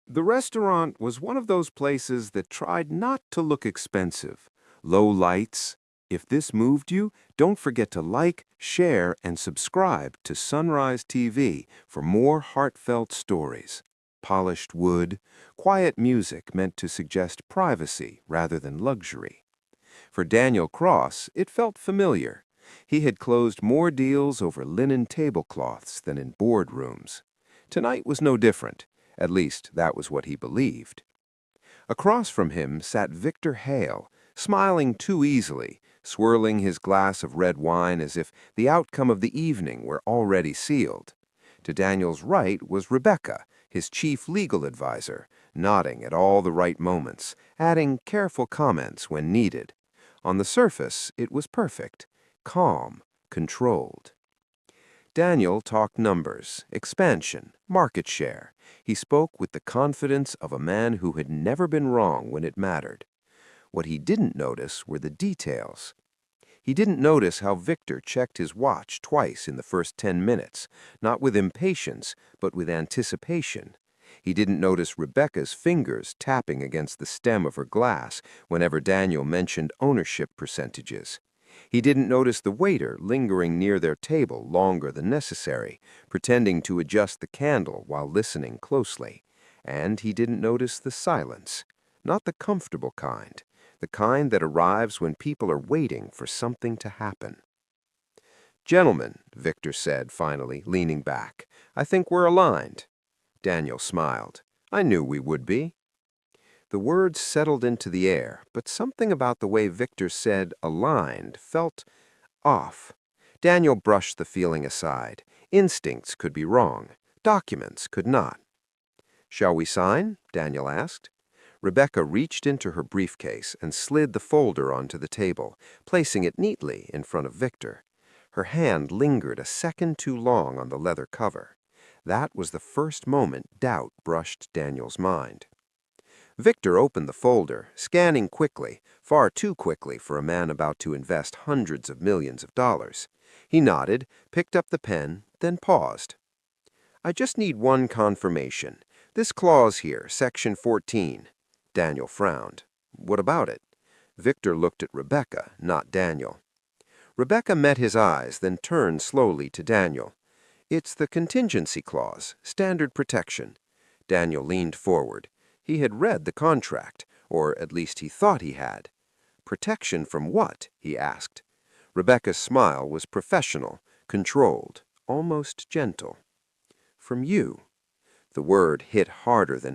The restaurant was one of those places that tried not to look expensive. Low lights. If this moved you, don't forget to like, share, and subscribe to Sunrise TV for more heartfelt stories. Polished wood, quiet music meant to suggest privacy rather than luxury. For Daniel Cross, it felt familiar. He had closed more deals over linen tablecloths than in boardrooms. Tonight was no different. At least, that was what he believed. Across from him sat Victor Hale, smiling too easily, swirling his glass of red wine as if the outcome of the evening were already sealed. To Daniel's right was Rebecca, his chief legal advisor, nodding at all the right moments, adding careful comments when needed. On the surface, it was perfect, calm, controlled. Daniel talked numbers, expansion, market share. He spoke with the confidence of a man who had never been wrong when it mattered. What he didn't notice were the details. He didn't notice how Victor checked his watch twice in the first 10 minutes, not with impatience, but with anticipation. He didn't notice Rebecca's fingers tapping against the stem of her glass whenever Daniel mentioned ownership percentages. He didn't notice the waiter lingering near their table longer than necessary, pretending to adjust the candle while listening closely. And he didn't notice the silence, not the comfortable kind, the kind that arrives when people are waiting for something to happen. "Gentlemen," Victor said finally, leaning back, "I think we're aligned." Daniel smiled. "I knew we would be." The words settled into the air, but something about the way Victor said aligned felt off. Daniel brushed the feeling aside. Instincts could be wrong. Documents could not. "Shall we sign?" Daniel asked. Rebecca reached into her briefcase and slid the folder onto the table, placing it neatly in front of Victor. Her hand lingered a second too long on the leather cover. That was the first moment doubt brushed Daniel's mind. Victor opened the folder, scanning quickly, far too quickly for a man about to invest hundreds of millions of dollars. He nodded, picked up the pen, then paused. "I just need one confirmation. This clause here, Section 14. Daniel frowned. "What about it?" Victor looked at Rebecca, not Daniel. Rebecca met his eyes, then turned slowly to Daniel. "It's the contingency clause, standard protection." Daniel leaned forward. He had read the contract, or at least he thought he had. "Protection from what?" he asked. Rebecca's smile was professional, controlled, almost gentle. "From you." The word hit harder than